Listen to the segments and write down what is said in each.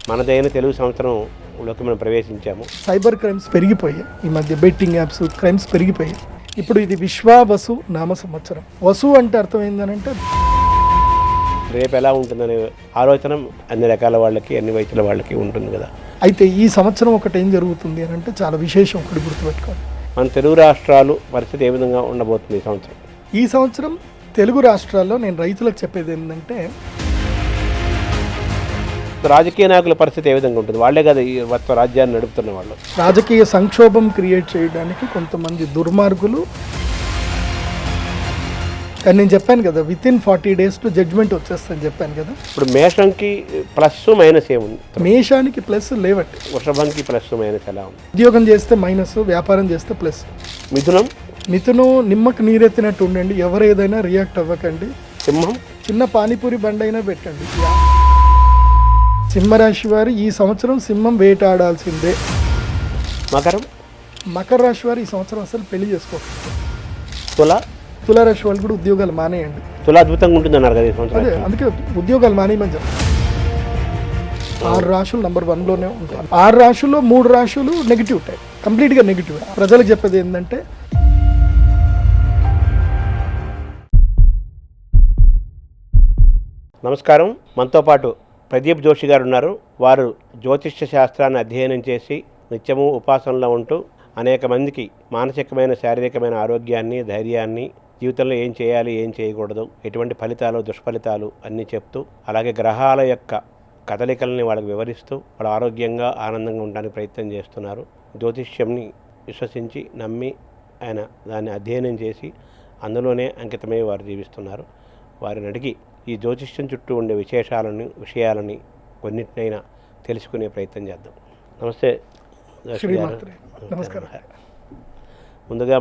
మనదైన తెలుగు సంవత్సరంలోకి మనం ప్రవేశించాము. Cyber crimes పెరిగిపోయాయి. ఈ మధ్య బెట్టింగ్ యాప్స్ క్రైమ్స్ పెరిగిపోయాయి. ఇప్పుడు ఇది విశ్వావసు నామ సంవత్సరం. వసు అంటే అర్థం ఏంటంటే రేపు ఎలా ఉంటుందనే ఆలోచన అన్ని రకాల వాళ్ళకి, అన్ని వయసుల వాళ్ళకి ఉంటుంది కదా. అయితే ఈ సంవత్సరం ఒకటి ఏం జరుగుతుంది అని అంటే చాలా విశేషం. ఒకటి గుర్తుపెట్టుకోండి, మన తెలుగు రాష్ట్రాలు పరిస్థితి ఏ విధంగా ఉండబోతుంది ఈ సంవత్సరం. ఈ సంవత్సరం తెలుగు రాష్ట్రాల్లో నేను రైతులకు చెప్పేది ఏంటంటే రాజకీయ నాయకుల పరిస్థితి ఏ విధంగా ఉంటుంది? వాళ్ళే కదా ఈ మొత్తం రాజ్యాన్ని నడుపుతున్న వాళ్ళు. రాజకీయ సంక్షోభం క్రియేట్ చేయడానికి కొంతమంది దుర్మార్గులు, కానీ నేను చెప్పాను కదా విత్ ఇన్ 40 days జడ్జ్మెంట్ వచ్చేస్తుందని చెప్పాను కదా. ఇప్పుడు మేషంకి ప్లస్ మైనస్ ఏముంది? మేషానికి ప్లస్ లేవట్టి, వృషభంకి ప్లస్ మైనస్ ఎలా ఉంది? ఉద్యోగం చేస్తే మైనస్, వ్యాపారం చేస్తే ప్లస్. మిథునం నిమ్మకు నీరెత్తినట్టు ఉండండి, ఎవరు ఏదైనా రియాక్ట్ అవ్వకండి. సింహం చిన్న పానీపూరి బండి అయినా పెట్టండి. సింహరాశి వారు ఈ సంవత్సరం సింహం వేటాడాల్సిందే. మకర రాశి వారు ఈ సంవత్సరం అసలు పెళ్లి చేసుకోవాలి. తులారాశి వాళ్ళు కూడా ఉద్యోగాలు మానేయండి. అద్భుతంగా ఉంటుంది అన్నారు కదా ఈ సంవత్సరం. అదే అందుకే ఉద్యోగాలు మానేయమని చెప్పారు. 6 రాశులు నంబర్ 1లోనే ఉంటాయి. 6 రాశుల్లో 3 రాశులు నెగిటివ్ ఉంటాయి, కంప్లీట్గా నెగిటివ్. ప్రజలకు చెప్పేది ఏంటంటే నమస్కారం. మనతో పాటు ప్రదీప్ జోషి గారు ఉన్నారు. వారు జ్యోతిష్య శాస్త్రాన్ని అధ్యయనం చేసి నిత్యము ఉపాసనలో ఉంటూ అనేక మందికి మానసికమైన, శారీరకమైన ఆరోగ్యాన్ని, ధైర్యాన్ని, జీవితంలో ఏం చేయాలి, ఏం చేయకూడదు, ఎటువంటి ఫలితాలు, దుష్ఫలితాలు అన్నీ చెప్తూ, అలాగే గ్రహాల యొక్క కదలికల్ని వాళ్ళకి వివరిస్తూ వాళ్ళు ఆరోగ్యంగా, ఆనందంగా ఉండడానికి ప్రయత్నం చేస్తున్నారు. జ్యోతిష్యంని విశ్వసించి, నమ్మి ఆయన దాన్ని అధ్యయనం చేసి అందులోనే అంకితమై వారు జీవిస్తున్నారు. వారిని అడిగి ఈ జ్యోతిష్యం చుట్టూ ఉండే విషయాలని కొన్నిటినైనా తెలుసుకునే ప్రయత్నం చేద్దాం. నమస్తే. నమస్కారం. ముందుగా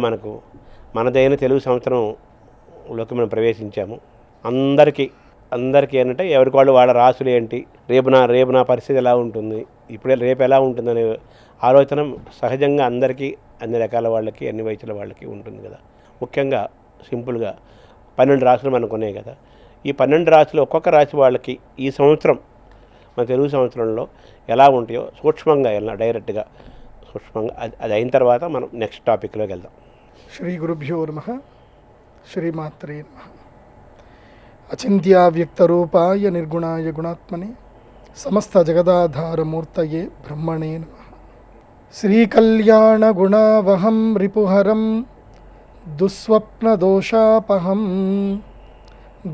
మనదైన తెలుగు సంవత్సరంలోకి మనం ప్రవేశించాము. అందరికీ ఏంటంటే ఎవరికి వాళ్ళ రాసులు ఏంటి, రేపు నా పరిస్థితి ఎలా ఉంటుంది, రేపు ఎలా ఉంటుందనే ఆలోచన సహజంగా అందరికీ, అన్ని రకాల వాళ్ళకి, అన్ని వయసుల వాళ్ళకి ఉంటుంది కదా. ముఖ్యంగా సింపుల్గా 12 రాసులు మనకు ఉన్నాయి కదా. ఈ 12 రాశులు ఒక్కొక్క రాశి వాళ్ళకి ఈ సంవత్సరం, మన తెలుగు సంవత్సరంలో ఎలా ఉంటాయో సూక్ష్మంగా డైరెక్ట్గా సూక్ష్మంగా అది అయిన తర్వాత మనం నెక్స్ట్ టాపిక్లోకి వెళ్దాం. శ్రీ గురుభ్యో నమః. శ్రీమాత్రే నమః. అచింత్యావ్యక్తరూపాయ నిర్గుణాయ గుణాత్మనే సమస్త జగదాధారమూర్తయే బ్రహ్మణే నమః. శ్రీకళ్యాణ గుణావహం రిపుహరం దుస్వప్నదోషాపహం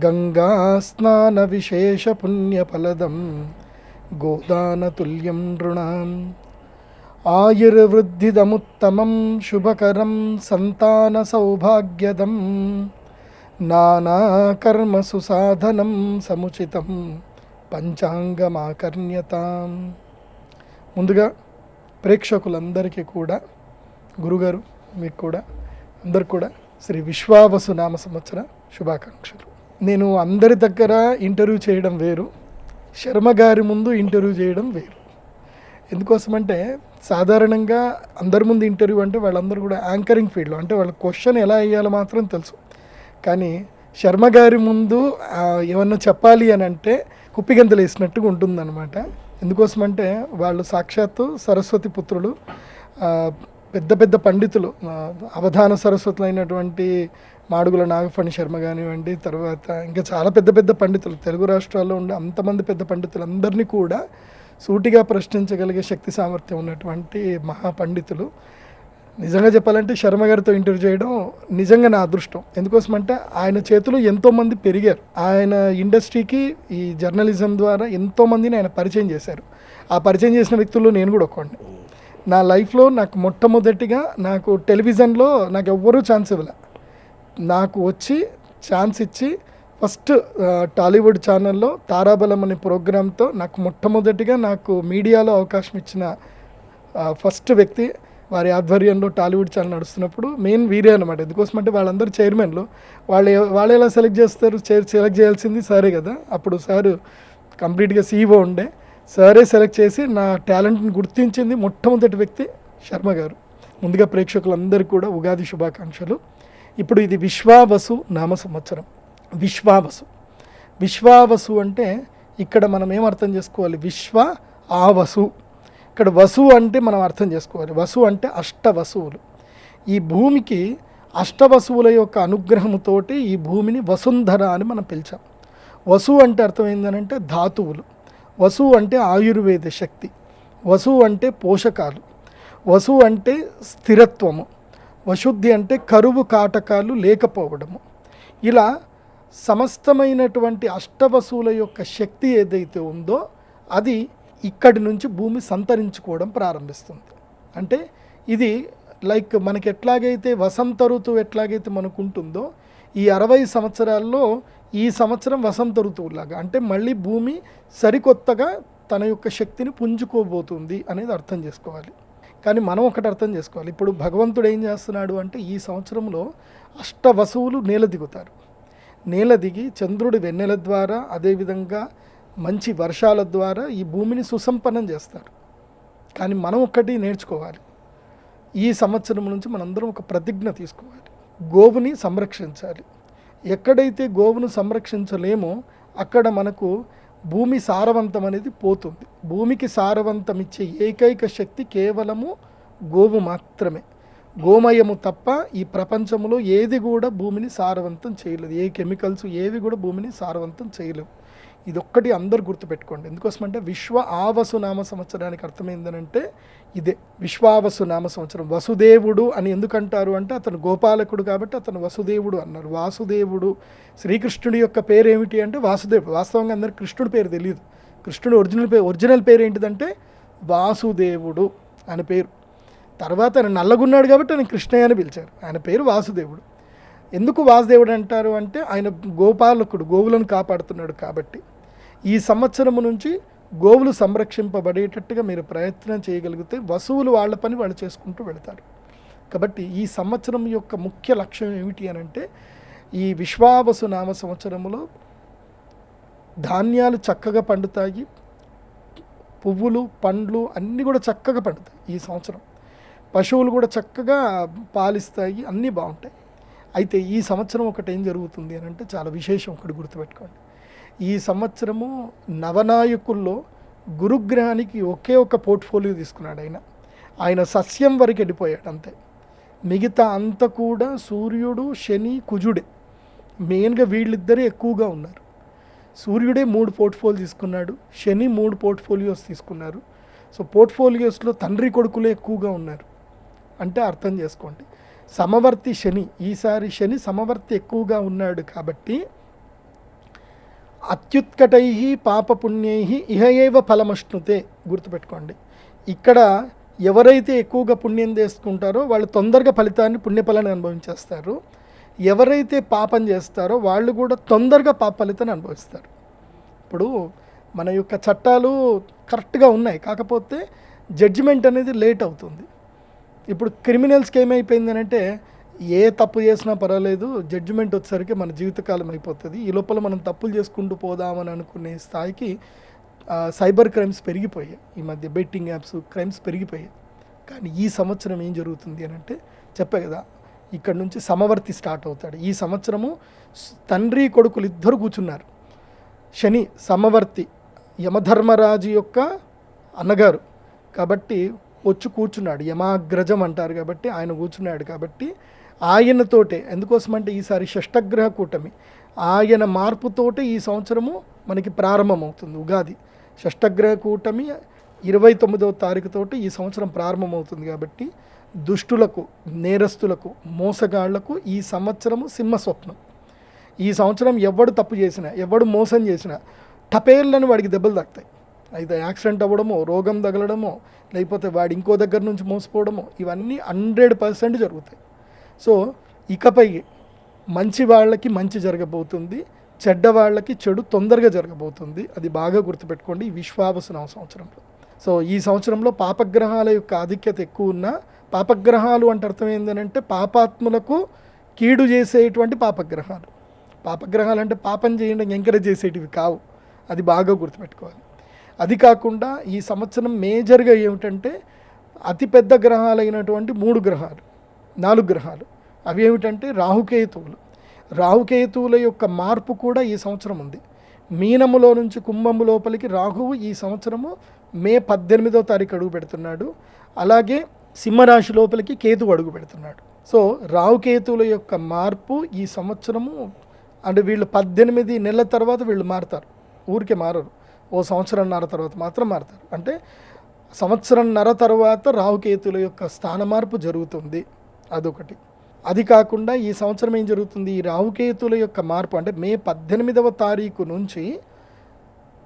గంగా స్నాన విశేష పుణ్యఫలదం గోదానతుల్యం నృణాం. ఆయుర్వృద్ధిదముత్తమం శుభకరం సంతాన సౌభాగ్యదం నానాకర్మసు సాధనం సముచితం పంచాంగమాకర్ణ్యతాం. ముందుగా ప్రేక్షకులందరికీ కూడా, గురుగారు మీకు కూడా, అందరు కూడా శ్రీ విశ్వావసు నామ సంవత్సర శుభాకాంక్షలు. నేను అందరి దగ్గర ఇంటర్వ్యూ చేయడం వేరు, శర్మ గారి ముందు ఇంటర్వ్యూ చేయడం వేరు. ఎందుకోసమంటే సాధారణంగా అందరి ముందు ఇంటర్వ్యూ అంటే వాళ్ళందరూ కూడా యాంకరింగ్ ఫీల్డ్లో, అంటే వాళ్ళ క్వశ్చన్ ఎలా వేయాలో మాత్రం తెలుసు. కానీ శర్మ గారి ముందు ఏమన్నా చెప్పాలి అని అంటే కుప్పిగంతలు వేసినట్టుగా ఉంటుందన్నమాట. ఎందుకోసమంటే వాళ్ళు సాక్షాత్తు సరస్వతి పుత్రులు, పెద్ద పెద్ద పండితులు, అవధాన సరస్వతులు అయినటువంటి మాడుగుల నాగఫణి శర్మ కానివ్వండి, తర్వాత ఇంకా చాలా పెద్ద పెద్ద పండితులు, తెలుగు రాష్ట్రాల్లో ఉండే అంతమంది పెద్ద పండితులందరినీ కూడా సూటిగా ప్రశ్నించగలిగే శక్తి సామర్థ్యం ఉన్నటువంటి మహాపండితులు. నిజంగా చెప్పాలంటే శర్మ గారితో ఇంటర్వ్యూ చేయడం నిజంగా నా అదృష్టం. ఎందుకోసమంటే ఆయన చేతులు ఎంతోమంది పెరిగారు. ఆయన ఇండస్ట్రీకి ఈ జర్నలిజం ద్వారా ఎంతోమందిని ఆయన పరిచయం చేశారు. ఆ పరిచయం చేసిన వ్యక్తుల్లో నేను కూడా ఒకడిని. నా లైఫ్లో నాకు మొట్టమొదటిగా నాకు టెలివిజన్లో నాకు ఎవ్వరూ ఛాన్స్ ఇవ్వలే. నాకు వచ్చి ఛాన్స్ ఇచ్చి ఫస్ట్ టాలీవుడ్ ఛానల్లో తారాబలం అనే ప్రోగ్రాంతో నాకు మొట్టమొదటిగా నాకు మీడియాలో అవకాశం ఇచ్చిన ఫస్ట్ వ్యక్తి. వారి ఆధ్వర్యంలో టాలీవుడ్ ఛానల్ నడుస్తున్నప్పుడు మెయిన్ వీరే అనమాట. ఎందుకోసమంటే వాళ్ళందరూ చైర్మన్లు, వాళ్ళు ఎలా సెలెక్ట్ చేస్తారు, సెలెక్ట్ చేయాల్సింది సారే కదా. అప్పుడు సారు కంప్లీట్గా CEO ఉండే, సారే సెలెక్ట్ చేసి నా టాలెంట్ని గుర్తించింది మొట్టమొదటి వ్యక్తి శర్మ గారు. ముందుగా ప్రేక్షకులందరికీ కూడా ఉగాది శుభాకాంక్షలు. ఇప్పుడు ఇది విశ్వావసు నామ సంవత్సరం. విశ్వావసు అంటే ఇక్కడ మనం ఏం అర్థం చేసుకోవాలి? విశ్వ ఆ వసు. ఇక్కడ వసు అంటే మనం అర్థం చేసుకోవాలి, వసు అంటే అష్టవసువులు. ఈ భూమికి అష్టవసువుల యొక్క అనుగ్రహముతోటి ఈ భూమిని వసుంధర అని మనం పిలిచాం. వసు అంటే అర్థం ఏంటంటే ధాతువులు, వసు అంటే ఆయుర్వేద శక్తి, వసు అంటే పోషకాలు, వసు అంటే స్థిరత్వము, వశుద్ధి అంటే కరువు కాటకాలు లేకపోవడము. ఇలా సమస్తమైనటువంటి అష్టవసువుల యొక్క శక్తి ఏదైతే ఉందో అది ఇక్కడి నుంచి భూమి సంతరించుకోవడం ప్రారంభిస్తుంది. అంటే ఇది లైక్ మనకి ఎట్లాగైతే వసంత ఋతువు ఎట్లాగైతే మనకు ఉంటుందో ఈ 60 సంవత్సరాల్లో ఈ సంవత్సరం వసంత ఋతువులాగా, అంటే మళ్ళీ భూమి సరికొత్తగా తన యొక్క శక్తిని పుంజుకోబోతుంది అనేది అర్థం చేసుకోవాలి. కానీ మనం ఒకటి అర్థం చేసుకోవాలి, ఇప్పుడు భగవంతుడు ఏం చేస్తున్నాడు అంటే ఈ సంవత్సరంలో అష్టవసువులు నేల దిగుతారు. నేల దిగి చంద్రుడి వెన్నెల ద్వారా, అదేవిధంగా మంచి వర్షాల ద్వారా ఈ భూమిని సుసంపన్నం చేస్తారు. కానీ మనం ఒక్కటి నేర్చుకోవాలి, ఈ సంవత్సరం నుంచి మనందరం ఒక ప్రతిజ్ఞ తీసుకోవాలి, గోవుని సంరక్షించాలి. ఎక్కడైతే గోవును సంరక్షించలేమో అక్కడ మనకు భూమి సారవంతం అనేది పోతుంది. భూమికి సారవంతం ఇచ్చే ఏకైక శక్తి కేవలము గోవు మాత్రమే. గోమయము తప్ప ఈ ప్రపంచంలో ఏది కూడా భూమిని సారవంతం చేయలేదు. ఏ కెమికల్స్ ఏవి కూడా భూమిని సారవంతం చేయలేవు. ఇదొక్కటి అందరు గుర్తుపెట్టుకోండి. ఎందుకోసమంటే విశ్వ ఆవసు నామ సంవత్సరానికి అర్థమైందనంటే ఇదే. విశ్వావసు నామ సంవత్సరం. వసుదేవుడు అని ఎందుకంటారు అంటే అతను గోపాలకుడు కాబట్టి అతను వసుదేవుడు అన్నారు. వాసుదేవుడు, శ్రీకృష్ణుడి యొక్క పేరు ఏమిటి అంటే వాసుదేవుడు. వాస్తవంగా అందరికి కృష్ణుడి పేరు తెలియదు. కృష్ణుడు ఒరిజినల్ పేరు ఏంటిదంటే వాసుదేవుడు అని పేరు. తర్వాత ఆయన నల్లగున్నాడు కాబట్టి ఆయన కృష్ణయ్య అని పిలిచారు. ఆయన పేరు వాసుదేవుడు. ఎందుకు వాసుదేవుడు అంటారు అంటే ఆయన గోపాలకుడు, గోవులను కాపాడుతున్నాడు కాబట్టి. ఈ సంవత్సరము నుంచి గోవులు సంరక్షింపబడేటట్టుగా మీరు ప్రయత్నం చేయగలిగితే వసువులు వాళ్ళ పని వాళ్ళు చేసుకుంటూ వెళతారు. కాబట్టి ఈ సంవత్సరం యొక్క ముఖ్య లక్ష్యం ఏమిటి అని అంటే ఈ విశ్వావసు నామ సంవత్సరంలో ధాన్యాలు చక్కగా పండుతాయి, పువ్వులు పండ్లు అన్నీ కూడా చక్కగా పండుతాయి ఈ సంవత్సరం. పశువులు కూడా చక్కగా పాలిస్తాయి, అన్నీ బాగుంటాయి. అయితే ఈ సంవత్సరం ఒకటి ఏం జరుగుతుంది అని అంటే చాలా విశేషం, ఒకటి గుర్తుపెట్టుకోండి. ఈ సంవత్సరము నవనాయకుల్లో గురుగ్రహానికి ఒకే ఒక పోర్ట్ఫోలియో తీసుకున్నాడు ఆయన సస్యం వరకు వెళ్ళిపోయాడు అంతే. మిగతా అంతా కూడా సూర్యుడు, శని, కుజుడే మెయిన్గా వీళ్ళిద్దరే ఎక్కువగా ఉన్నారు. సూర్యుడే 3 పోర్ట్ఫోలియో తీసుకున్నాడు, శని 3 పోర్ట్ఫోలియోస్ తీసుకున్నారు. సో పోర్ట్ఫోలియోస్లో తండ్రి కొడుకులే ఎక్కువగా ఉన్నారు. అంటే అర్థం చేసుకోండి, సమవర్తి శని, ఈసారి శని సమవర్తి ఎక్కువగా ఉన్నాడు కాబట్టి అత్యుత్కటై పాపపుణ్యై ఇహ ఏవ ఫలమశ్నుతే. గుర్తుపెట్టుకోండి, ఇక్కడ ఎవరైతే ఎక్కువగా పుణ్యం చేసుకుంటారో వాళ్ళు తొందరగా ఫలితాన్ని, పుణ్యఫలాన్ని అనుభవించేస్తారు. ఎవరైతే పాపం చేస్తారో వాళ్ళు కూడా తొందరగా పాప ఫలితాన్ని అనుభవిస్తారు. ఇప్పుడు మన యొక్క చట్టాలు కరెక్ట్గా ఉన్నాయి, కాకపోతే జడ్జిమెంట్ అనేది లేట్ అవుతుంది. ఇప్పుడు క్రిమినల్స్కి ఏమైపోయింది అంటే ఏ తప్పు చేసినా పర్వాలేదు, జడ్జిమెంట్ వచ్చేసరికి మన జీవితకాలం అయిపోతుంది. ఈ లోపల మనం తప్పులు చేసుకుంటూ పోదామని అనుకునే స్థాయికి సైబర్ క్రైమ్స్ పెరిగిపోయాయి. ఈ మధ్య బెట్టింగ్ యాప్స్ క్రైమ్స్ పెరిగిపోయాయి. కానీ ఈ సంవత్సరం ఏం జరుగుతుంది అని అంటే చెప్పే కదా, ఇక్కడ నుంచి సమవర్తి స్టార్ట్ అవుతాడు. ఈ సంవత్సరము తండ్రి కొడుకులు ఇద్దరు కూర్చున్నారు. శని సమవర్తి, యమధర్మరాజు యొక్క అన్నగారు కాబట్టి వచ్చి కూర్చున్నాడు. యమాగ్రజం అంటారు కాబట్టి ఆయన కూర్చున్నాడు. కాబట్టి ఆయనతోటే, ఎందుకోసమంటే ఈసారి షష్టగ్రహ కూటమి, ఆయన మార్పుతోటే ఈ సంవత్సరము మనకి ప్రారంభమవుతుంది. ఉగాది షష్టగ్రహ కూటమి 29వ తారీఖుతోటి ఈ సంవత్సరం ప్రారంభమవుతుంది. కాబట్టి దుష్టులకు, నేరస్తులకు, మోసగాళ్లకు ఈ సంవత్సరము సింహస్వప్నం. ఈ సంవత్సరం ఎవడు తప్పు చేసినా, ఎవడు మోసం చేసినా టపేర్లను వాడికి దెబ్బలు తాకుతాయి. అయితే యాక్సిడెంట్ అవ్వడమో, రోగం తగలడమో, లేకపోతే వాడు ఇంకో దగ్గర నుంచి మోసపోవడమో, ఇవన్నీ 100% జరుగుతాయి. సో ఇకపై మంచి వాళ్ళకి మంచి జరగబోతుంది, చెడ్డ వాళ్ళకి చెడు తొందరగా జరగబోతుంది. అది బాగా గుర్తుపెట్టుకోండి ఈ విశ్వావసు నామ సంవత్సరంలో. సో ఈ సంవత్సరంలో పాపగ్రహాల యొక్క ఆధిక్యత ఎక్కువ ఉన్న, పాపగ్రహాలు అంటే అర్థం ఏంటంటే పాపాత్ములకు కీడు చేసేటువంటి పాపగ్రహాలు. పాపగ్రహాలు అంటే పాపం చేయడం ఎంకరేజ్ చేసేటివి కావు, అది బాగా గుర్తుపెట్టుకోవాలి. అది కాకుండా ఈ సంవత్సరం మేజర్గా ఏమిటంటే అతిపెద్ద గ్రహాలైనటువంటి 4 గ్రహాలు అవి ఏమిటంటే రాహుకేతువులు. రాహుకేతువుల యొక్క మార్పు కూడా ఈ సంవత్సరం ఉంది. మీనములో నుంచి కుంభము లోపలికి రాహువు ఈ సంవత్సరము మే 18వ తారీఖు అడుగు పెడుతున్నాడు. అలాగే సింహరాశి లోపలికి కేతువు అడుగు పెడుతున్నాడు. సో రాహుకేతువుల యొక్క మార్పు ఈ సంవత్సరము అంటే వీళ్ళు 18 నెలల తర్వాత వీళ్ళు మారుతారు, ఊరికే మారరు. ఓ సంవత్సరంన్నర తర్వాత మాత్రం మారుతారు. అంటే సంవత్సరంన్నర తర్వాత రాహుకేతువుల యొక్క స్థాన మార్పు జరుగుతుంది. అదొకటి. అది కాకుండా ఈ సంవత్సరం ఏం జరుగుతుంది, ఈ రాహుకేతువుల యొక్క మార్పు అంటే మే 18వ తారీఖు నుంచి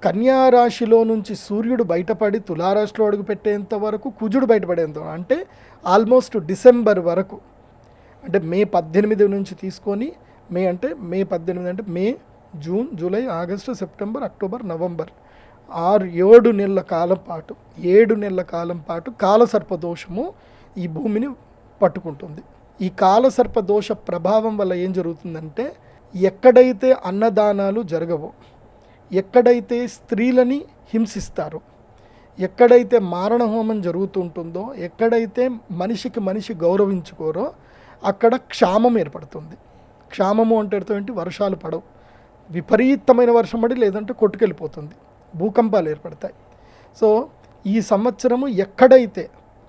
కన్యా రాశిలో నుంచి సూర్యుడు బయటపడి తులారాశిలో అడుగు పెట్టేంత వరకు కుజుడు బయటపడేంత వరకు, అంటే ఆల్మోస్ట్ డిసెంబర్ వరకు, అంటే మే 18 నుంచి తీసుకొని మే 18 అంటే May, June, July, August, September, October, November 7 నెలల కాలం పాటు 7 నెలల కాలం పాటు కాలసర్పదోషము ఈ భూమిని పట్టుకుంటుంది. ఈ కాలసర్పదోష ప్రభావం వల్ల ఏం జరుగుతుందంటే ఎక్కడైతే అన్నదానాలు జరగవో, ఎక్కడైతే స్త్రీలని హింసిస్తారో, ఎక్కడైతే మారణ హోమం జరుగుతుంటుందో, ఎక్కడైతే మనిషికి మనిషి గౌరవించుకోరో అక్కడ క్షామం ఏర్పడుతుంది. క్షామము అంటే అర్థం ఏంటి, వర్షాలు పడవు, విపరీతమైన వర్షం పడి లేదంటే కొట్టుకెళ్ళిపోతుంది, భూకంపాలు ఏర్పడతాయి. సో ఈ సంవత్సరము ఎక్కడైతే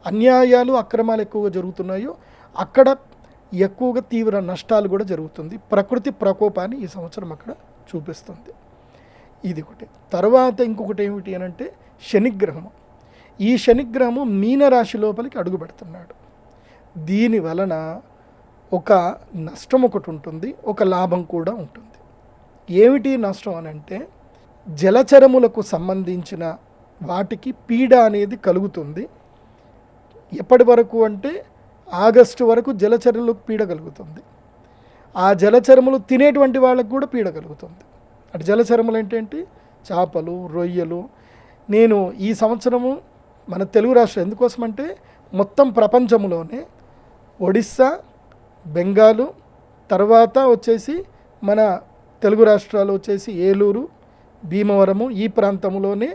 అన్యాయాలు అక్రమాలు ఎక్కువగా జరుగుతున్నాయో అక్కడ ఎక్కువగా తీవ్ర నష్టాలు కూడా జరుగుతుంది. ప్రకృతి ప్రకోపాన్ని ఈ సంవత్సరం అక్కడ చూపిస్తుంది. ఇది ఒకటి. తర్వాత ఇంకొకటి ఏమిటి అని అంటే శనిగ్రహము. ఈ శనిగ్రహము మీనరాశి లోపలికి అడుగు పెడుతున్నాడు. దీని వలన ఒక నష్టం ఒకటి ఉంటుంది, ఒక లాభం కూడా ఉంటుంది. ఏమిటి నష్టం అని అంటే జలచరములకు సంబంధించిన వాటికి పీడ అనేది కలుగుతుంది. ఎప్పటి వరకు అంటే ఆగస్టు వరకు జలచరములకు పీడ కలుగుతుంది. ఆ జలచరములు తినేటువంటి వాళ్ళకు కూడా పీడ కలుగుతుంది. అటు జలచరములు ఏంటంటే చేపలు, రొయ్యలు. నేను ఈ సంవత్సరము మన తెలుగు రాష్ట్రం ఎందుకోసమంటే మొత్తం ప్రపంచంలోనే ఒడిస్సా, బెంగాలు, తర్వాత వచ్చేసి మన తెలుగు రాష్ట్రాలు వచ్చేసి ఏలూరు, భీమవరము, ఈ ప్రాంతంలోనే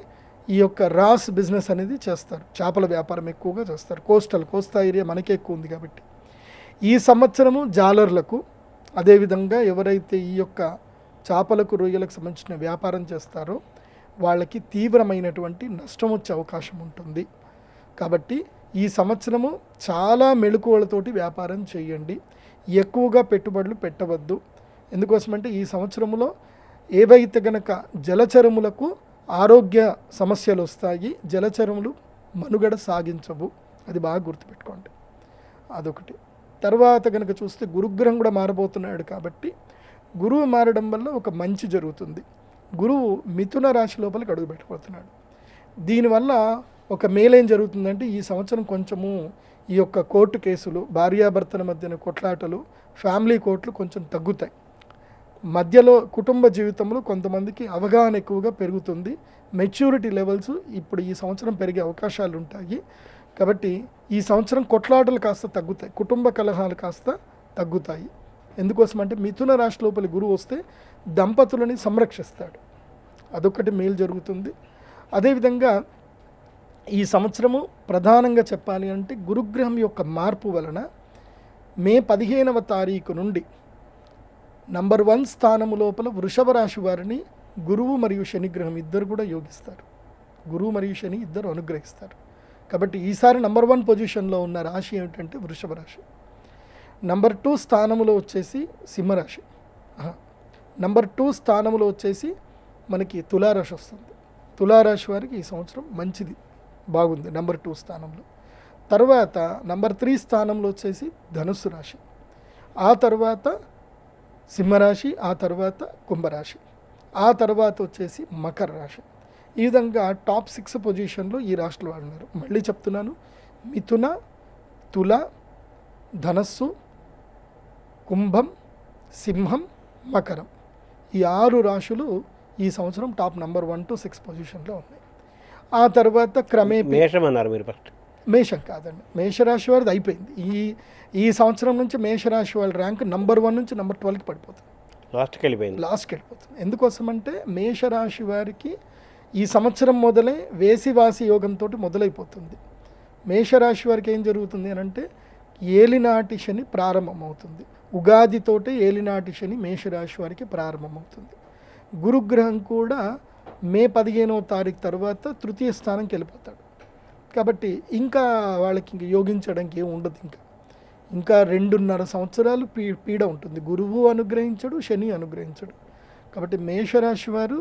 ఈ యొక్క రాస్ బిజినెస్ అనేది చేస్తారు. చేపల వ్యాపారం ఎక్కువగా చేస్తారు. కోస్తా ఏరియా మనకే ఎక్కువ ఉంది కాబట్టి. ఈ సంవత్సరము జాలర్లకు, అదేవిధంగా ఎవరైతే ఈ యొక్క చేపలకు, రొయ్యలకు సంబంధించిన వ్యాపారం చేస్తారో వాళ్ళకి తీవ్రమైనటువంటి నష్టం వచ్చే అవకాశం ఉంటుంది. కాబట్టి ఈ సంవత్సరము చాలా మెళకువలతోటి వ్యాపారం చేయండి. ఎక్కువగా పెట్టుబడులు పెట్టవద్దు. ఎందుకోసమంటే ఈ సంవత్సరంలో ఏవైతే గనక జలచరములకు ఆరోగ్య సమస్యలు వస్తాయి, జలచరములు మనుగడ సాగించవు. అది బాగా గుర్తుపెట్టుకోండి. అదొకటి. తర్వాత కనుక చూస్తే గురుగ్రహం కూడా మారబోతున్నాడు కాబట్టి గురువు మారడం వల్ల ఒక మంచి జరుగుతుంది. గురువు మిథున రాశి లోపలికి అడుగు పెట్టబోతున్నాడు. దీనివల్ల ఒక మేలేం జరుగుతుందంటే ఈ సంవత్సరం కొంచెము ఈ యొక్క కోర్టు కేసులు, భార్యాభర్తల మధ్యన కొట్లాటలు, ఫ్యామిలీ కోర్టులు కొంచెం తగ్గుతాయి. మధ్యలో కుటుంబ జీవితంలో కొంతమందికి అవగాహన ఎక్కువగా పెరుగుతుంది. మెచ్యూరిటీ లెవెల్స్ ఇప్పుడు ఈ సంవత్సరం పెరిగే అవకాశాలు ఉంటాయి. కాబట్టి ఈ సంవత్సరం కొట్లాటలు కాస్త తగ్గుతాయి, కుటుంబ కలహాలు కాస్త తగ్గుతాయి. ఎందుకోసం అంటే మిథున రాశి లోపలి గురువు వస్తే దంపతులని సంరక్షిస్తాడు. అదొకటి మేలు జరుగుతుంది. అదేవిధంగా ఈ సంవత్సరము ప్రధానంగా చెప్పాలి అంటే గురుగ్రహం యొక్క మార్పు వలన మే 15వ తారీఖు నుండి నంబర్ 1 స్థానము లోపల వృషభ రాశి వారిని గురువు మరియు శనిగ్రహం ఇద్దరు కూడా యోగిస్తారు. గురువు మరియు శని ఇద్దరు అనుగ్రహిస్తారు. కాబట్టి ఈసారి నంబర్ 1 పొజిషన్లో ఉన్న రాశి ఏమిటంటే వృషభ రాశి. నంబర్ 2 స్థానములో వచ్చేసి సింహరాశి. నంబర్ 2 స్థానములో వచ్చేసి మనకి తులారాశి వస్తుంది. తులారాశి వారికి ఈ సంవత్సరం మంచిది, బాగుంది నంబర్ 2 స్థానంలో. తర్వాత నంబర్ 3 స్థానంలో వచ్చేసి ధనుస్సు రాశి, ఆ తర్వాత సింహరాశి, ఆ తర్వాత కుంభరాశి, ఆ తర్వాత వచ్చేసి మకర రాశి. ఈ విధంగా టాప్ 6 పొజిషన్లో ఈ రాష్ట్రాల వాళ్ళు ఉన్నారు. మళ్ళీ చెప్తున్నాను, మిథున, తుల, ధనస్సు, కుంభం, సింహం, మకరం, ఈ 6 రాశులు ఈ సంవత్సరం టాప్ నంబర్ 1 to 6 పొజిషన్లో ఉన్నాయి. ఆ తర్వాత క్రమేపీ మేషం అన్నారు మీరు ఫస్ట్. మేషం కాదండి, మేషరాశి వారిది అయిపోయింది. ఈ సంవత్సరం నుంచి మేషరాశి వాళ్ళ ర్యాంక్ నంబర్ 1 నుంచి నంబర్ 12కి పడిపోతుంది, లాస్ట్కి వెళ్ళిపోతుంది. ఎందుకోసమంటే మేషరాశి వారికి ఈ సంవత్సరం మొదలై వేసివాసి యోగంతో మొదలైపోతుంది. మేషరాశి వారికి ఏం జరుగుతుంది అని అంటే ఏలినాటి శని ప్రారంభమవుతుంది. ఉగాదితోటే ఏలినాటి శని మేషరాశి వారికి ప్రారంభమవుతుంది. గురుగ్రహం కూడా మే 15వ తారీఖు తర్వాత తృతీయ స్థానంకి వెళ్ళిపోతాడు. కాబట్టి ఇంకా వాళ్ళకి ఇంక యోగించడానికి ఏమి ఉండదు. ఇంకా 2.5 సంవత్సరాలు పీడ ఉంటుంది. గురువు అనుగ్రహించడు, శని అనుగ్రహించడు. కాబట్టి మేషరాశి వారు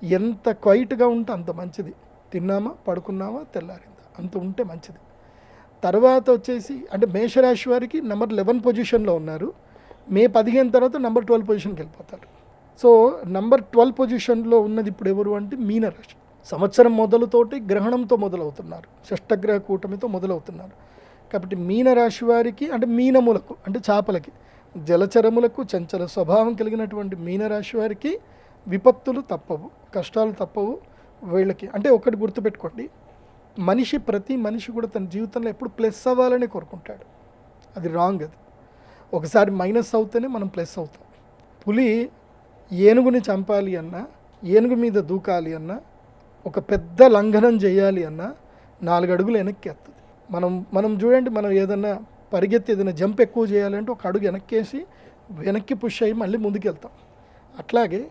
ఎంత క్వైట్గా ఉంటే అంత మంచిది. తిన్నామా, పడుకున్నామా, తెల్లారిందా, అంత ఉంటే మంచిది. తర్వాత వచ్చేసి అంటే మేషరాశి వారికి నెంబర్ 11 పొజిషన్లో ఉన్నారు. మే 15 తర్వాత నెంబర్ 12 పొజిషన్కి వెళ్ళిపోతారు. సో నెంబర్ 12 పొజిషన్లో ఉన్నది ఇప్పుడు ఎవరు అంటే మీనరాశి. సంవత్సరం మొదలుతోటి గ్రహణంతో మొదలవుతున్నారు, షష్టగ్రహ కూటమితో మొదలవుతున్నారు. కాబట్టి మీనరాశి వారికి అంటే మీనములకు అంటే చేపలకి, జలచరములకు చంచల స్వభావం కలిగినటువంటి మీనరాశి వారికి విపత్తులు తప్పవు, కష్టాలు తప్పవు. వీళ్ళకి అంటే ఒకటి గుర్తుపెట్టుకోండి, ప్రతి మనిషి కూడా తన జీవితంలో ఎప్పుడు ప్లస్ అవ్వాలని కోరుకుంటాడు. అది రాంగ్. అది ఒకసారి మైనస్ అవుతేనే మనం ప్లస్ అవుతాం. పులి ఏనుగుని చంపాలి అన్నా, ఏనుగు మీద దూకాలి అన్నా, ఒక పెద్ద లంఘనం చేయాలి అన్నా 4 అడుగులు వెనక్కి ఎత్తుంది. మనం చూడండి, మనం ఏదన్నా పరిగెత్తి ఏదైనా జంప్ ఎక్కువ చేయాలంటే ఒక అడుగు వెనక్కి పుష్ అయ్యి మళ్ళీ ముందుకు వెళ్తాం. అట్లాగే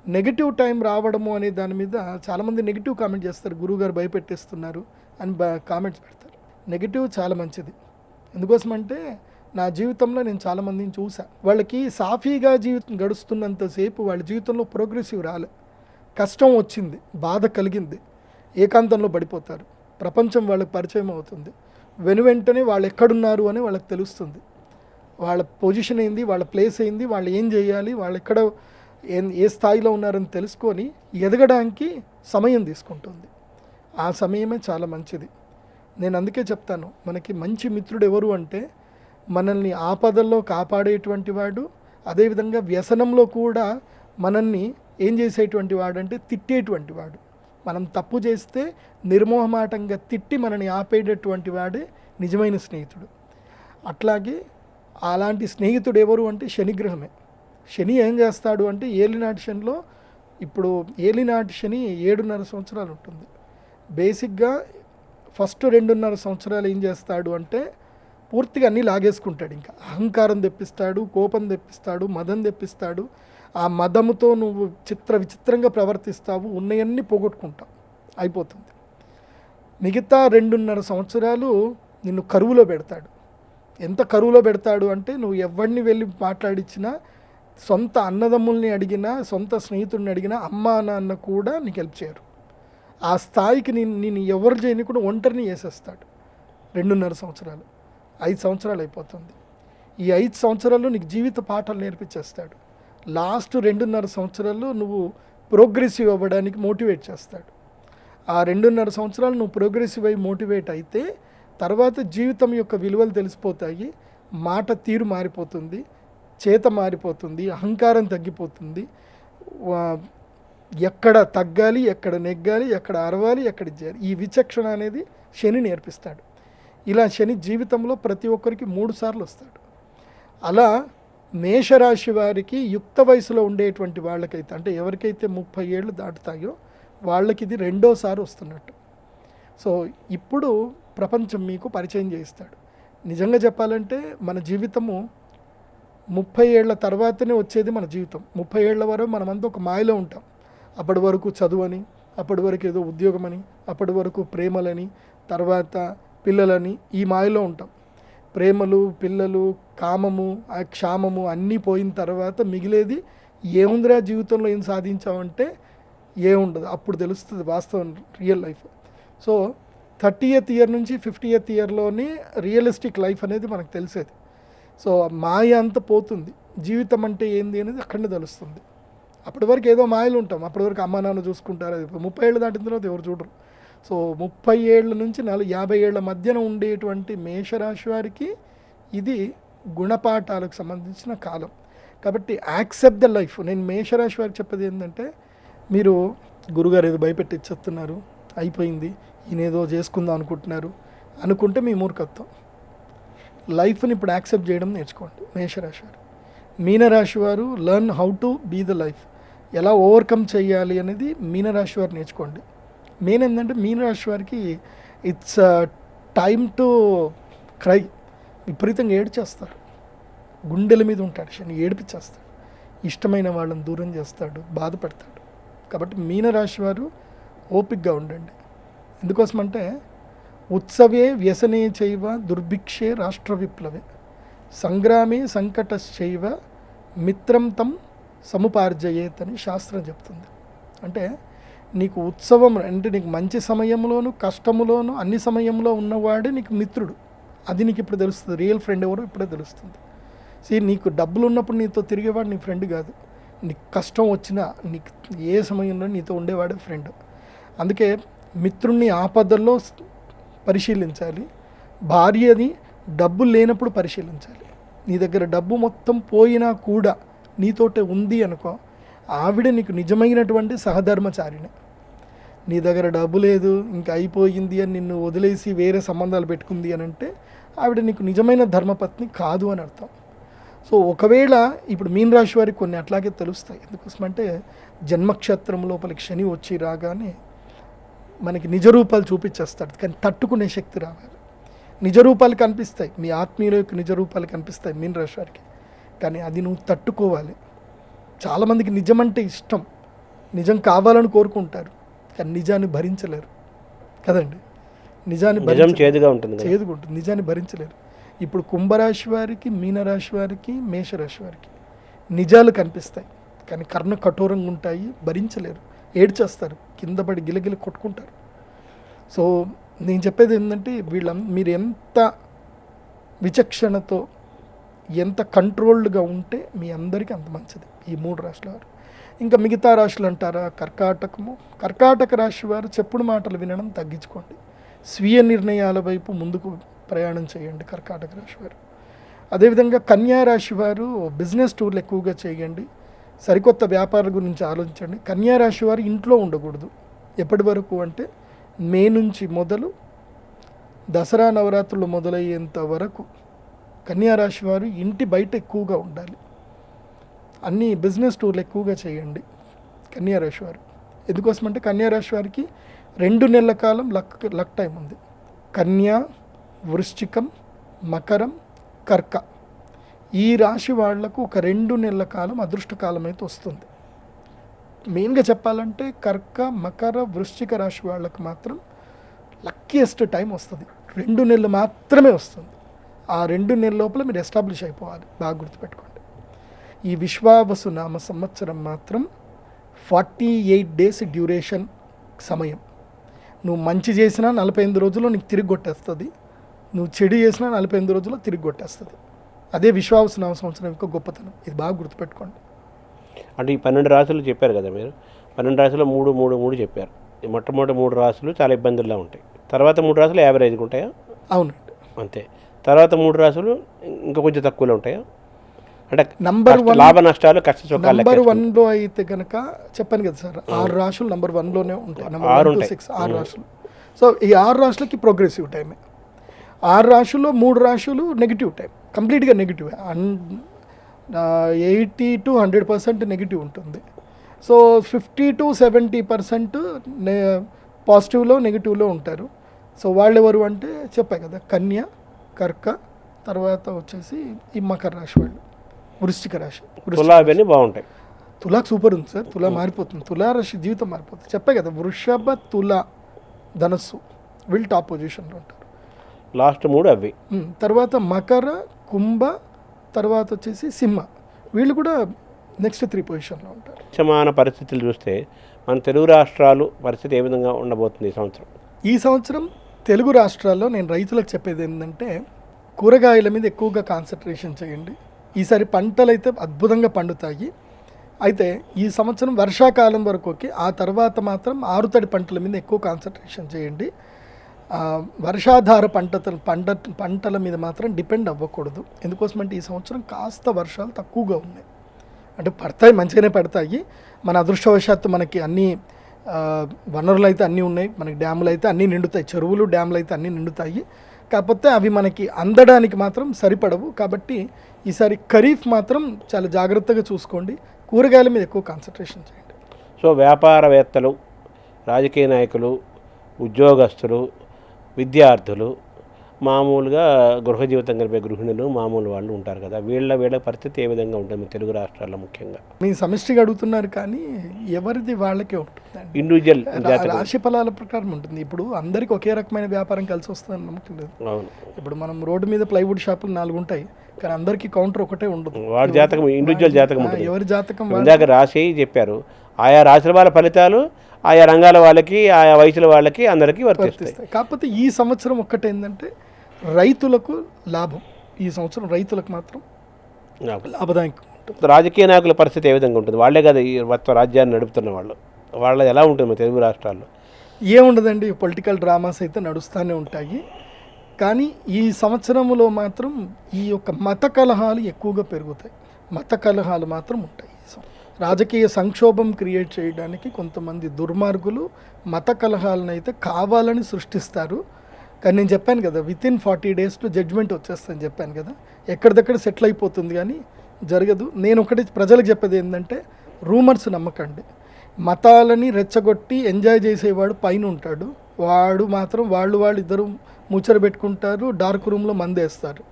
నెగిటివ్ టైం రావడము అనే దాని మీద చాలామంది నెగిటివ్ కామెంట్ చేస్తారు, గురువుగారు భయపెట్టేస్తున్నారు అని కామెంట్స్ పెడతారు. నెగిటివ్ చాలా మంచిది. ఎందుకోసమంటే నా జీవితంలో నేను చాలామందిని చూసా, వాళ్ళకి సాఫీగా జీవితం గడుస్తున్నంతసేపు వాళ్ళ జీవితంలో ప్రోగ్రెసివ్ రాలే. కష్టం వచ్చింది, బాధ కలిగింది, ఏకాంతంలో పడిపోతారు. ప్రపంచం వాళ్ళకి పరిచయం అవుతుంది. వెంటనే వాళ్ళు ఎక్కడున్నారు అని వాళ్ళకి తెలుస్తుంది. వాళ్ళ పొజిషన్ ఏంది, వాళ్ళ ప్లేస్ ఏంది, వాళ్ళు ఏం చేయాలి, వాళ్ళు ఎక్కడ ఏ స్థాయిలో ఉన్నారని తెలుసుకొని ఎదగడానికి సమయం తీసుకుంటుంది. ఆ సమయమే చాలా మంచిది. నేను అందుకే చెప్తాను, మనకి మంచి మిత్రుడు ఎవరు అంటే మనల్ని ఆపదల్లో కాపాడేటువంటి వాడు, అదేవిధంగా వ్యసనంలో కూడా మనల్ని ఏం చేసేటువంటి వాడు అంటే తిట్టేటువంటి వాడు. మనం తప్పు చేస్తే నిర్మోహమాటంగా తిట్టి మనని ఆపేటటువంటి వాడే నిజమైన స్నేహితుడు. అట్లాగే అలాంటి స్నేహితుడు ఎవరు అంటే శనిగ్రహమే. శని ఏం చేస్తాడు అంటే ఏలినాటి శనిలో ఇప్పుడు ఏలినాటి శని 7.5 సంవత్సరాలు ఉంటుంది. బేసిక్గా ఫస్ట్ 2.5 సంవత్సరాలు ఏం చేస్తాడు అంటే పూర్తిగా అన్నీ లాగేసుకుంటాడు. ఇంకా అహంకారం తెప్పిస్తాడు, కోపం తెప్పిస్తాడు, మదం తెప్పిస్తాడు. ఆ మదముతో నువ్వు విచిత్రంగా ప్రవర్తిస్తావు, ఉన్నయన్నీ పోగొట్టుకుంటావు, అయిపోతుంది. మిగతా 2.5 సంవత్సరాలు నిన్ను కరువులో పెడతాడు. ఎంత కరువులో పెడతాడు అంటే నువ్వు ఎవరిని వెళ్ళి మాట్లాడించినా, సొంత అన్నదమ్ముల్ని అడిగినా, సొంత స్నేహితుడిని అడిగినా, అమ్మా నాన్న కూడా నీకు హెల్ప్ చేయరు. ఆ స్థాయికి నేను ఎవరు చేయని కూడా ఒంటరిని చేసేస్తాడు. 2.5 సంవత్సరాలు, 5 సంవత్సరాలు అయిపోతుంది. ఈ 5 సంవత్సరాలు నీకు జీవిత పాఠాలు నేర్పించేస్తాడు. లాస్ట్ 2.5 సంవత్సరాల్లో నువ్వు ప్రోగ్రెసివ్ అవ్వడానికి మోటివేట్ చేస్తాడు. ఆ 2.5 సంవత్సరాలు నువ్వు ప్రోగ్రెసివ్ అయ్యి మోటివేట్ అయితే తర్వాత జీవితం యొక్క విలువలు తెలిసిపోతాయి, మాట తీరు మారిపోతుంది, చేత మారిపోతుంది, అహంకారం తగ్గిపోతుంది. ఎక్కడ తగ్గాలి, ఎక్కడ నెగ్గాలి, ఎక్కడ అరవాలి, ఎక్కడ చేయాలి, ఈ విచక్షణ అనేది శని నేర్పిస్తాడు. ఇలా శని జీవితంలో ప్రతి ఒక్కరికి 3 సార్లు వస్తాడు. అలా మేషరాశి వారికి యుక్త వయసులో ఉండేటువంటి వాళ్ళకైతే అంటే ఎవరికైతే 30 ఏళ్ళు దాటుతాయో వాళ్ళకి ఇది 2వ సారి వస్తున్నట్టు. సో ఇప్పుడు ప్రపంచం మీకు పరిచయం చేయిస్తాడు. నిజంగా చెప్పాలంటే మన జీవితము 30 ఏళ్ల తర్వాతనే వచ్చేది మన జీవితం. 30 ఏళ్ల వరకు మనమంతా ఒక మాయలో ఉంటాం. అప్పటి వరకు చదువని, అప్పటి వరకు ఏదో ఉద్యోగమని, అప్పటి వరకు ప్రేమలని, తర్వాత పిల్లలని, ఈ మాయలో ఉంటాం. ప్రేమలు, పిల్లలు, కామము, ఆ క్షామము అన్నీ పోయిన తర్వాత మిగిలేది ఏముందిరా జీవితంలో ఏం సాధించామంటే ఏముండదు. అప్పుడు తెలుస్తుంది వాస్తవం, real life. So 30th year నుంచి 50th ఇయర్లోనే రియలిస్టిక్ లైఫ్ అనేది మనకు తెలిసేది. సో మాయ అంతా పోతుంది, జీవితం అంటే ఏంది అనేది అక్కడనే తెలుస్తుంది. అప్పటి వరకు ఏదో మాయలు ఉంటాం, అప్పటి వరకు అమ్మా నాన్న చూసుకుంటారు. 30 ఏళ్ళు దాటిన తర్వాత ఎవరు చూడరు. సో 30 ఏళ్ళ నుంచి 50 ఏళ్ల మధ్యన ఉండేటువంటి మేషరాశి వారికి ఇది గుణపాఠాలకు సంబంధించిన కాలం. కాబట్టి యాక్సెప్ట్ ద లైఫ్. నేను మేషరాశి వారికి చెప్పేది ఏంటంటే, మీరు గురుగారు ఏదో భయపెట్టించేస్తున్నారు, అయిపోయింది, ఈయనేదో చేసుకుందాం అనుకుంటే మీ మూర్ఖత్వం. లైఫ్ని ఇప్పుడు యాక్సెప్ట్ చేయడం నేర్చుకోండి మేషరాశి వారు. మీనరాశి వారు learn how to be the life, ఎలా ఓవర్కమ్ చేయాలి అనేది మీనరాశి వారు నేర్చుకోండి. మెయిన్ ఏంటంటే మీనరాశి వారికి ఇట్స్ టైమ్ టు క్రై. విపరీతంగా ఏడ్చేస్తారు, గుండెల మీద ఉంటాడు శని, ఏడిపించేస్తాడు. ఇష్టమైన వాళ్ళని దూరం చేస్తాడు, బాధపడతాడు. కాబట్టి మీనరాశి వారు ఓపికగా ఉండండి. ఎందుకోసమంటే ఉత్సవే వ్యసనే చైవ దుర్భిక్షే రాష్ట్ర విప్లవే సంగ్రామే సంకటశ్చైవ మిత్రం తం సముపార్జయేత్ అని శాస్త్రం చెప్తుంది. అంటే నీకు ఉత్సవం అంటే నీకు మంచి సమయంలోను కష్టములోను అన్ని సమయంలో ఉన్నవాడే నీకు మిత్రుడు. అది నీకు ఇప్పుడు తెలుస్తుంది. రియల్ ఫ్రెండ్ ఎవరో ఇప్పుడే తెలుస్తుంది. నీకు డబ్బులు ఉన్నప్పుడు నీతో తిరిగేవాడు నీ ఫ్రెండ్ కాదు. నీకు కష్టం వచ్చినా నీకు ఏ సమయంలో నీతో ఉండేవాడే ఫ్రెండ్. అందుకే మిత్రుణ్ణి ఆపదల్లో పరిశీలించాలి, భార్యని డబ్బులు లేనప్పుడు పరిశీలించాలి. నీ దగ్గర డబ్బు మొత్తం పోయినా కూడా నీతోటే ఉంది అనుకో, ఆవిడ నీకు నిజమైనటువంటి సహధర్మచారిణి. నీ దగ్గర డబ్బు లేదు ఇంకా అయిపోయింది అని నిన్ను వదిలేసి వేరే సంబంధాలు పెట్టుకుంది అని అంటే ఆవిడ నీకు నిజమైన ధర్మపత్ని కాదు అని అర్థం. సో ఒకవేళ ఇప్పుడు మీనరాశి వారికి కొన్ని అట్లాగే తెలుస్తాయి. ఎందుకోసమంటే జన్మక్షేత్రం లోపలికి శని వచ్చి రాగానే మనకి నిజరూపాలు చూపించేస్తాడు, కానీ తట్టుకునే శక్తి రావాలి. నిజరూపాలు కనిపిస్తాయి, మీ ఆత్మీయుల యొక్క నిజరూపాలు కనిపిస్తాయి మీనరాశి వారికి, కానీ అది నువ్వు తట్టుకోవాలి. చాలామందికి నిజం అంటే ఇష్టం, నిజం కావాలని కోరుకుంటారు, కానీ నిజాన్ని భరించలేరు కదండి. నిజాన్ని చేదుగా ఉంటుంది, నిజాన్ని భరించలేరు. ఇప్పుడు కుంభరాశి వారికి, మీనరాశి వారికి, మేషరాశి వారికి నిజాలు కనిపిస్తాయి, కానీ కర్ణ కఠోరంగా ఉంటాయి, భరించలేరు, ఏడ్చేస్తారు, కింద పడి గిలగిల కొట్టుకుంటారు. సో నేను చెప్పేది ఏంటంటే మీరు ఎంత విచక్షణతో ఎంత కంట్రోల్డ్గా ఉంటే మీ అందరికీ అంత మంచిది ఈ 3 రాశుల వారు. ఇంకా మిగతా రాశులు అంటారా, కర్కాటక రాశి వారు చెప్పుడు మాటలు వినడం తగ్గించుకోండి, స్వీయ నిర్ణయాల వైపు ముందుకు ప్రయాణం చేయండి కర్కాటక రాశి వారు. అదేవిధంగా కన్యా రాశి వారు బిజినెస్ టూర్లు ఎక్కువగా చేయండి, సరికొత్త వ్యాపారాల గురించి ఆలోచించండి. కన్యా రాశి వారు ఇంట్లో ఉండకూడదు. ఎప్పటి వరకు అంటే మే నుంచి మొదలు దసరా నవరాత్రులు మొదలయ్యేంత వరకు కన్యా రాశి వారు ఇంటి బయట ఎక్కువగా ఉండాలి. అన్ని బిజినెస్ టూర్లు ఎక్కువగా చేయండి కన్యా రాశి వారు. ఎందుకోసమంటే కన్యా రాశి వారికి 2 నెలల కాలం లక్ టైం ఉంది. కన్యా, వృశ్చికం, మకరం, కర్క ఈ రాశి వాళ్లకు ఒక 2 నెలల కాలం అదృష్టకాలం అయితే వస్తుంది. మెయిన్గా చెప్పాలంటే కర్క, మకర, వృశ్చిక రాశి వాళ్ళకు మాత్రం లక్కీయెస్ట్ టైం వస్తుంది. 2 నెలలు మాత్రమే వస్తుంది. ఆ 2 నెలల లోపల మీరు ఎస్టాబ్లిష్ అయిపోవాలి. బాగా గుర్తుపెట్టుకోండి. ఈ విశ్వావసు నామ సంవత్సరం మాత్రం 48 డేస్ డ్యూరేషన్ సమయం. నువ్వు మంచి చేసినా 45 రోజుల్లో నీకు తిరిగి కొట్టేస్తుంది, నువ్వు చెడు చేసినా 45 రోజుల్లో తిరిగి కొట్టేస్తుంది. అదే విశ్వావసు నామ సంవత్సరం యొక్క గొప్పతనం. ఇది బాగా గుర్తుపెట్టుకోండి. అంటే ఈ 12 రాశులు చెప్పారు కదా మీరు, 12 రాశులు 3 చెప్పారు. ఈ మొట్టమొదటి 3 రాశులు చాలా ఇబ్బందుల్లో ఉంటాయి, తర్వాత 3 రాశులు యావరేజ్గా ఉంటాయా? అవునండి, అంతే. తర్వాత 3 రాశులు ఇంకా కొంచెం తక్కువలో ఉంటాయా? అంటే నంబర్ 1 లాభ నష్టాలు కష్ట సుఖాలు నంబర్ 1లో అయితే కనుక చెప్పాను కదా సార్, 6 రాశులు నంబర్ 1లోనే ఉంటాయి. నంబర్ 1 to 6 6 రాశులు. సో ఈ 6 రాశులకి ప్రోగ్రెసివ్ టైమే. 6 రాశుల్లో 3 రాశులు నెగిటివ్ టైం, కంప్లీట్గా నెగిటివ్. 80 to 100% నెగిటివ్ ఉంటుంది. సో 50 to 70% పాజిటివ్లో నెగిటివ్లో ఉంటారు. సో వాళ్ళు ఎవరు అంటే చెప్పా కదా, కన్య, కర్క, తర్వాత వచ్చేసి ఈ మకర రాశి వాళ్ళు, వృశ్చిక రాశి. అవన్నీ బాగుంటాయి. తులాకు సూపర్ ఉంది సార్, తులా మారిపోతుంది, తులా రాశి జీవితం మారిపోతుంది. చెప్పే కదా, వృషభ, తుల, ధనస్సు వీళ్ళు టాప్ పొజిషన్లో ఉంటారు. లాస్ట్ 3 అవి. తర్వాత మకర, కుంభ, తర్వాత వచ్చేసి సింహ, వీళ్ళు కూడా నెక్స్ట్ 3 పొజిషన్లో ఉంటారు. సమాన పరిస్థితులు చూస్తే మన తెలుగు రాష్ట్రాలు పరిస్థితి ఏ విధంగా ఉండబోతుంది ఈ సంవత్సరం తెలుగు రాష్ట్రాల్లో నేను రైతులకు చెప్పేది ఏంటంటే కూరగాయల మీద ఎక్కువగా కాన్సన్ట్రేషన్ చేయండి. ఈసారి పంటలు అయితే అద్భుతంగా పండుతాయి. అయితే ఈ సంవత్సరం వర్షాకాలం వరకు ఓకే, ఆ తర్వాత మాత్రం ఆరుతడి పంటల మీద ఎక్కువ కాన్సన్ట్రేషన్ చేయండి. వర్షాధార పంటల మీద మాత్రం డిపెండ్ అవ్వకూడదు. ఎందుకోసమంటే ఈ సంవత్సరం కాస్త వర్షాలు తక్కువగా ఉన్నాయి. అంటే పడతాయి, మంచిగానే పడతాయి. మన అదృష్టవశాత్తు మనకి అన్ని వనరులు అయితే అన్నీ ఉన్నాయి, మనకి డ్యాములు అయితే అన్నీ నిండుతాయి, చెరువులు డ్యాములు అయితే అన్నీ నిండుతాయి. కాకపోతే అవి మనకి అందడానికి మాత్రం సరిపడవు. కాబట్టి ఈసారి ఖరీఫ్ మాత్రం చాలా జాగ్రత్తగా చూసుకోండి, కూరగాయల మీద ఎక్కువ కాన్సన్ట్రేషన్ చేయండి. సో వ్యాపారవేత్తలు, రాజకీయ నాయకులు, ఉద్యోగస్తులు, విద్యార్థులు, మామూలుగా గృహ జీవితం గడిపే గృహిణులు మామూలు వాళ్ళు ఉంటారు కదా, వీళ్ళ పరిస్థితి ఏ విధంగా ఉంటుంది తెలుగు రాష్ట్రాల్లో ముఖ్యంగా? మీ సమిష్టిగా అడుగుతున్నారు కానీ ఎవరిది వాళ్ళకే ఉంటుందండి. ఇండివిజువల్ రాశి ఫలాల ప్రకారం ఉంటుంది. ఇప్పుడు అందరికీ ఒకే రకమైన వ్యాపారం కలిసి వస్తుందని నమ్మకం లేదు. అవును, ఇప్పుడు మనం రోడ్డు మీద ప్లైవుడ్ షాపులు 4 ఉంటాయి, కానీ అందరికీ కౌంటర్ ఒకటే ఉండదు. వాడి జాతకం ఇండివిజువల్ జాతకం ఉంటుంది. ఎవరి జాతకం ఇందాక రాసి చెప్పారు, ఆయా రాశుల వాళ్ళ ఫలితాలు ఆయా రంగాల వాళ్ళకి ఆయా వయసుల వాళ్ళకి అందరికీ వర్తిస్తాయి. కాకపోతే ఈ సంవత్సరం ఒక్కటేందంటే రైతులకు లాభం. ఈ సంవత్సరం రైతులకు మాత్రం లాభదాయకం ఉంటుంది. రాజకీయ నాయకుల పరిస్థితి ఏ విధంగా ఉంటుంది? వాళ్ళే కదా ఈ మొత్తం రాజ్యాన్ని నడుపుతున్న వాళ్ళు, వాళ్ళది ఎలా ఉంటుంది తెలుగు రాష్ట్రాల్లో? ఏముండదండి, పొలిటికల్ డ్రామాస్ అయితే నడుస్తూనే ఉంటాయి. కానీ ఈ సంవత్సరంలో మాత్రం ఈ యొక్క మత కలహాలు ఎక్కువగా పెరుగుతాయి. మత కలహాలు మాత్రం ఉంటాయి. రాజకీయ సంక్షోభం క్రియేట్ చేయడానికి కొంతమంది దుర్మార్గులు మత కలహాలను అయితే కావాలని సృష్టిస్తారు. కానీ నేను చెప్పాను కదా, వితిన్ 40 days జడ్జ్మెంట్ వచ్చేస్తుందని చెప్పాను కదా, ఎక్కడిదక్కడ సెటిల్ అయిపోతుంది కానీ జరగదు. నేను ఒకటి ప్రజలకు చెప్పేది ఏంటంటే, రూమర్స్ నమ్మకండి. మతాలని రెచ్చగొట్టి ఎంజాయ్ చేసేవాడు పైన ఉంటాడు, వాడు మాత్రం వాళ్ళు ఇద్దరు ముచ్చట పెట్టుకుంటారు, డార్క్ రూమ్లో మందేస్తారు,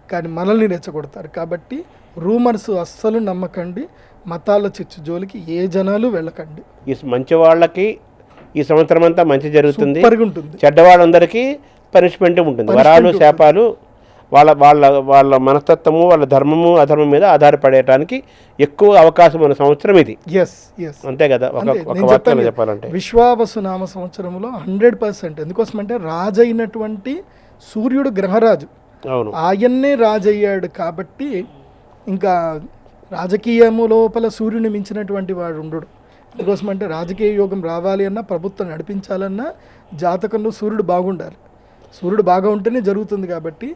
కానీ మనల్ని రెచ్చగొడతారు. కాబట్టి రూమర్స్ అస్సలు నమ్మకండి. మతాల చిచ్చు జోలికి ఏ జనాలు వెళ్ళకండి. ఈ మంచి వాళ్ళకి ఈ సంవత్సరం అంతా మంచి జరుగుతుంది, ఉంటుంది. చెడ్డవాళ్ళందరికీ పనిష్మెంట్ ఉంటుంది. వరాలు శాపాలు వాళ్ళ వాళ్ళ వాళ్ళ మనస్తత్వము వాళ్ళ ధర్మము అధర్మం మీద ఆధారపడటానికి ఎక్కువ అవకాశం ఉన్న సంవత్సరం ఇది. అంతే కదా, ఒక వాక్యంలో చెప్పాలంటే విశ్వావసు నామ సంవత్సరంలో 100%. ఎందుకోసమంటే రాజైనటువంటి సూర్యుడు గ్రహరాజు, అవును, ఆయన్నే రాజయ్యాడు. కాబట్టి ఇంకా రాజకీయము లోపల సూర్యుని మించినటువంటి వాడు ఉండడు. అందుకోసమంటే రాజకీయ యోగం రావాలి అన్నా, ప్రభుత్వం నడిపించాలన్నా జాతకంలో సూర్యుడు బాగుండాలి. సూర్యుడు బాగా ఉంటేనే జరుగుతుంది. కాబట్టి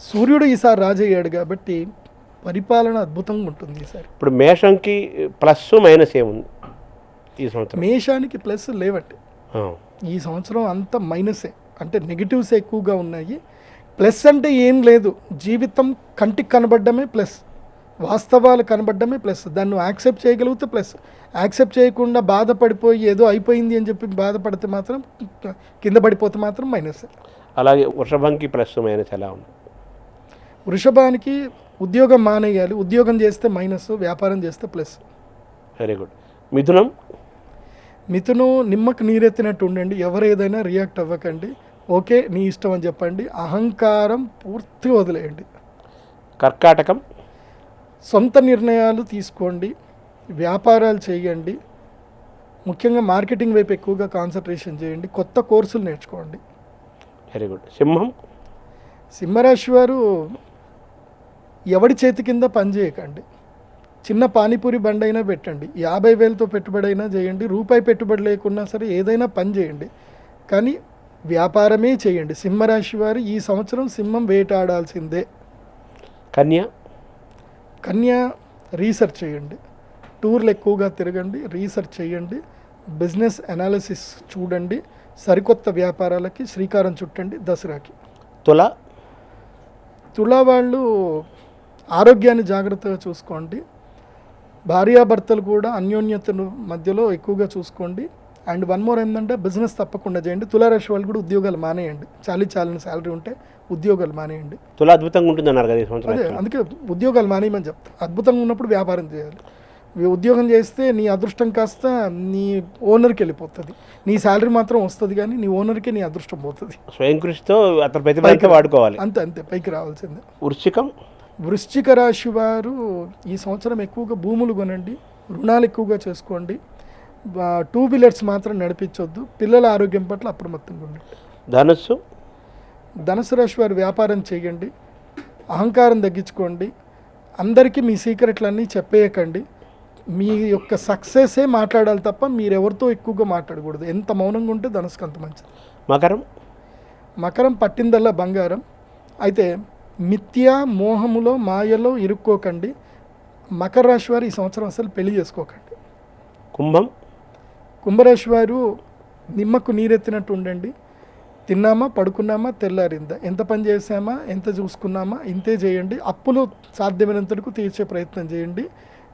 సూర్యుడు ఈసారి రాజయ్యాడు కాబట్టి పరిపాలన అద్భుతంగా ఉంటుంది ఈసారి. ఇప్పుడు మేషంకి ప్లస్ మైనస్ ఏముంది ఈ సంవత్సరం? మేషానికి ప్లస్ లేవండి ఈ సంవత్సరం, అంతా మైనసే. అంటే నెగిటివ్స్ ఎక్కువగా ఉన్నాయి. ప్లస్ అంటే ఏం లేదు, జీవితం కంటికి కనబడ్డమే ప్లస్, వాస్తవాలు కనబడ్డమే ప్లస్. దాన్ని యాక్సెప్ట్ చేయగలిగితే ప్లస్, యాక్సెప్ట్ చేయకుండా బాధపడిపోయి ఏదో అయిపోయింది అని చెప్పి బాధపడితే మాత్రం, కింద పడిపోతే మాత్రం మైనస్. అలాగే వృషభంకి ప్లస్ మైనస్ ఎలా ఉంది? వృషభానికి ఉద్యోగం మానేయాలి, ఉద్యోగం చేస్తే మైనస్, వ్యాపారం చేస్తే ప్లస్. Very good. మిథునం నిమ్మకు నీరెత్తినట్టు ఉండండి. ఎవరు ఏదైనా రియాక్ట్ అవ్వకండి, ఓకే నీ ఇష్టం అని చెప్పండి. అహంకారం పూర్తిగా వదిలేయండి. కర్కాటకం సొంత నిర్ణయాలు తీసుకోండి, వ్యాపారాలు చేయండి, ముఖ్యంగా మార్కెటింగ్ వైపు ఎక్కువగా కాన్సన్ట్రేషన్ చేయండి, కొత్త కోర్సులు నేర్చుకోండి. Very good. సింహరాశి వారు ఎవడి చేతి కింద పని చేయకండి. చిన్న పానీపూరి బండి అయినా పెట్టండి, 50,000తో పెట్టుబడి అయినా చేయండి, రూపాయి పెట్టుబడి లేకున్నా సరే ఏదైనా పని చేయండి, కానీ వ్యాపారమే చేయండి. సింహరాశి వారు ఈ సంవత్సరం సింహం వేటాడాల్సిందే. కన్యా రీసెర్చ్ చేయండి, టూర్లు ఎక్కువగా తిరగండి, రీసెర్చ్ చేయండి, బిజినెస్ అనాలిసిస్ చూడండి, సరికొత్త వ్యాపారాలకి శ్రీకారం చుట్టండి దసరాకి. తులా వాళ్ళు ఆరోగ్యాన్ని జాగ్రత్తగా చూసుకోండి. భార్యాభర్తలు కూడా అన్యోన్యతను మధ్యలో ఎక్కువగా చూసుకోండి. అండ్ వన్ మోర్ ఏంటంటే బిజినెస్ తప్పకుండా చేయండి. తులారాశి వాళ్ళు కూడా ఉద్యోగాలు మానేయండి. చాలిన శాలరీ ఉంటే ఉద్యోగాలు మానేయండి. తులా అద్భుతంగా ఉంటుంది అన్నారు కదా ఈ సంవత్సరం. అదే అందుకే ఉద్యోగాలు మానేయమని చెప్తా. అద్భుతంగా ఉన్నప్పుడు వ్యాపారం చేయాలి. ఉద్యోగం చేస్తే నీ అదృష్టం కాస్త నీ ఓనర్కి వెళ్ళిపోతుంది, నీ శాలరీ మాత్రం వస్తుంది కానీ నీ ఓనర్కి నీ అదృష్టం పోతుంది. స్వయం కృషితో అతను ప్రతిభ వాడుకోవాలి. అంతే పైకి రావాల్సిందే. వృశ్చిక రాశి వారు ఈ సంవత్సరం ఎక్కువగా భూములు కొనండి, రుణాలు ఎక్కువగా చేసుకోండి, 2 వీలర్స్ మాత్రం నడిపించొద్దు, పిల్లల ఆరోగ్యం పట్ల అప్రమత్తంగా ఉండండి. ధనుసు రాశి వారు వ్యాపారం చేయండి, అహంకారం తగ్గించుకోండి, అందరికీ మీ సీక్రెట్లన్నీ చెప్పేయకండి, మీ యొక్క సక్సెసే మాట్లాడాలి తప్ప మీరెవరితో ఎక్కువగా మాట్లాడకూడదు. ఎంత మౌనంగా ఉంటే ధనుసుకు అంత మంచిది. మకరం పట్టిందల్లా బంగారం. అయితే మిథ్యా మోహములో మాయలో ఇరుక్కోకండి. మకర రాశి వారు ఈ సంవత్సరం అసలు పెళ్లి చేసుకోకండి. కుంభరాశి వారు నిమ్మకు నీరెత్తినట్టు ఉండండి. తిన్నామా పడుకున్నామా తెల్లారిందా, ఎంత పని చేసామా ఎంత చూసుకున్నామా ఇంతే చేయండి. అప్పులు సాధ్యమైనంతకు తీర్చే ప్రయత్నం చేయండి.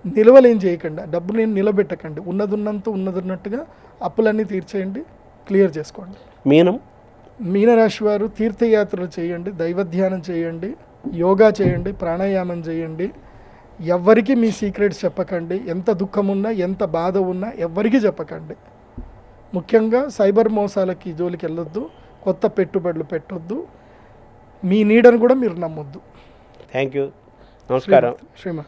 నిల్వలేం చేయకండి, డబ్బు నేను నిలబెట్టకండి. ఉన్నదున్నంత ఉన్నదున్నట్టుగా అప్పులన్నీ తీర్చేయండి, క్లియర్ చేసుకోండి. మీనరాశి వారు తీర్థయాత్రలు చేయండి, దైవధ్యానం చేయండి, యోగా చేయండి, ప్రాణాయామం చేయండి. ఎవ్వరికి మీ సీక్రెట్స్ చెప్పకండి. ఎంత దుఃఖం ఉన్నా, ఎంత బాధ ఉన్నా ఎవ్వరికి చెప్పకండి. ముఖ్యంగా సైబర్ మోసాలకి జోలికి వెళ్ళొద్దు, కొత్త పెట్టుబడులు పెట్టొద్దు, మీ నీడను కూడా మీరు నమ్మొద్దు. Thank you. నమస్కారం. శ్రీమాత.